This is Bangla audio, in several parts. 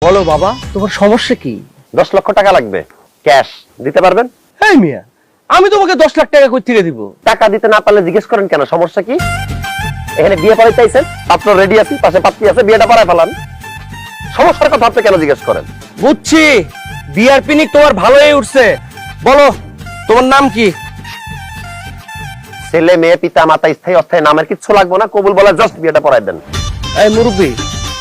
বলো বাবা, তোমার সমস্যা কি? 10 লক্ষ টাকা লাগবে, ক্যাশ দিতে পারবেন? এই মিয়া, আমি তোমাকে 10 লাখ টাকা কই থেকে দিব? টাকা দিতে না পারলে জিজ্ঞেস করেন কেন, সমস্যা কি? এখানে বিয়ে পড়াইতে চাইছেন, পাত্র রেডি আছে, পাশে পাত্রী আছে, বিয়েটা পড়ায় ফেলান। সমস্যার কথা আপনি কেন জিজ্ঞেস করেন? বুঝছি, বিয়ার পিনিক তোমার ভালোই উঠছে। বলো, তোমার নাম কি? ছেলে মেয়ে পিতা মাতা স্থায়ী অস্থায়ী নামের কিচ্ছু লাগবে না, কবুল বলে জাস্ট বিয়েটা পড়াই দেন। এই মুরব্বি,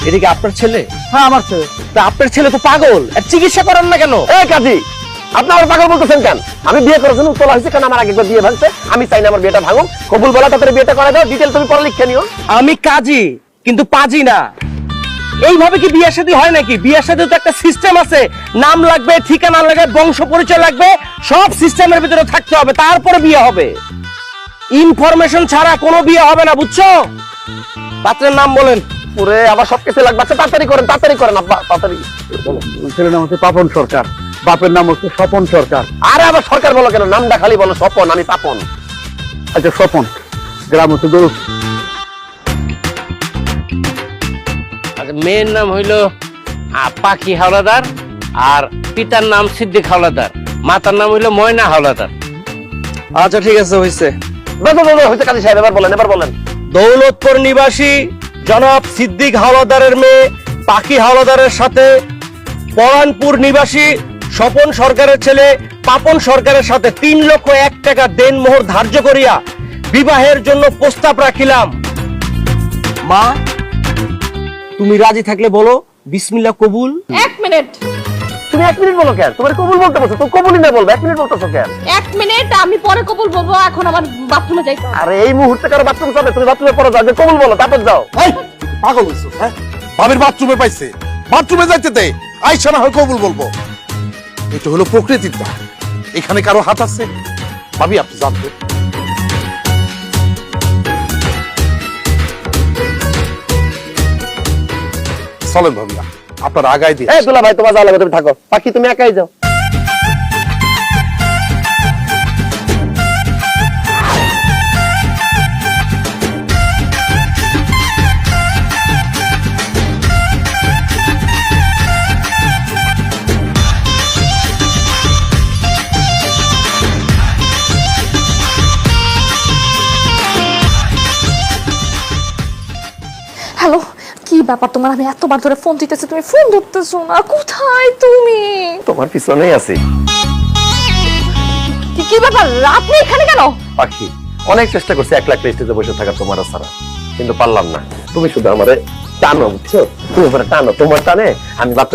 এটা কি আপনার ছেলে? হ্যাঁ, আমার ছেলে। তা আপনার ছেলে তো পাগল, আর চিকিৎসা করেন না কেন? এই কাজী, আপনি আমার পাগল বলতেছেন কেন? আমি বিয়ে করেছেন, তোলা হয়েছে কেন? আমার আগে একবার বিয়ে ভাঙছে, আমি চাই না আমার বিয়েটা ভাঙুক। কবুল বলা তাড়াতাড়ি বিয়েটা করাই দাও, ডিটেল তুমি পরে লিখে নিও। আমি কাজী, কিন্তু পাজি না। এইভাবে কি বিয়ে শাদী হয় নাকি? বিয়ে শাদী তো একটা সিস্টেম আছে, নাম লাগবে, ঠিকানা লাগবে, বংশ পরিচয় লাগবে, সব সিস্টেমের ভিতরে থাকতে হবে, তারপরে বিয়ে হবে। ইনফরমেশন ছাড়া কোনো বিয়ে হবে না, বুঝছো? পাত্রের নাম বলেন। পুরে আবার সবকিছু লাগবে, আচ্ছা তাড়াতাড়ি করেন আব্বা, তাড়াতাড়ি। ছেলের নাম হচ্ছে পাপন সরকার, বাপের নাম হচ্ছে স্বপন সরকার। আরে আবার সরকার বলো কেন? নামটা খালি বলো স্বপন, আমি পাপন। আচ্ছা স্বপন, গ্রাম হচ্ছে দৌলত। আচ্ছা, মেয়ের নাম হইলো পাখি হাওলাদার, আর পিতার নাম সিদ্দিক হাওলাদার, মাতার নাম হইলো ময়না হাওলাদার। আচ্ছা ঠিক আছে, হইছে। হয়েছে কাজী সাহেব, এবার বলেন। দৌলতপুর নিবাসী জনাব সিদ্দিক হাওলাদারের মেয়ে পাখি হাওলাদারের সাথে পরানপুর নিবাসী স্বপন সরকারের ছেলে পাপন সরকারের সাথে 3,01,000 টাকা দেনমোহর ধার্য করিয়া বিবাহের জন্য প্রস্তাব রাখিলাম। মা, তুমি রাজি থাকলে বলো বিসমিল্লাহ কবুল। 1 মিনিট, তুমি 1 মিনিট বলো কেন? তোমার কবুল বলতে বলছো, তো কবুলই না বলবে, 1 মিনিট বলতেছো কেন? 1 মিনিট, আমি পরে কবুল বলবো, এখন আমার বাথরুমে যাইতে হবে। আরে এই মুহূর্তে কারো বাথরুম যাবে, তুমি বাথরুমে পড়ে যাও, যে কবুল বলো তারপর যাও। পাগল হইছো? হ্যাঁ, ভাবির বাথরুমে পাইছে, বাথরুমে যাইতে দে, আইসা না হয় কবুল বলবো। এটা হলো প্রকৃতির দান, এখানে কারো হাত আছে? ভাবি আপনি জানতো? চলেন ভাবি, আপনার আগায় দিয়ে এই দুলা ভাই, তোমার যাওয়া লাগবে, তুমি থাকো। পাখি তুমি একাই যাও। হ্যালো, কি ব্যাপার তোমার? আমি এতবার ধরে ফোন দিতেছি, তুমি ফোন ধরতেছো না, কোথায় তুমি? তোমার পিছনেই আছি। কি ব্যাপার, আপনি এখানে কেন? পাখি, অনেক চেষ্টা করছি 1 লাখ স্টেজে বসে থাকা তোমার ছাড়া, কিন্তু পারলাম না। তুমি শুধু আমারে টানো, বুঝছো? তুমি টানো, তোমার টানে আমি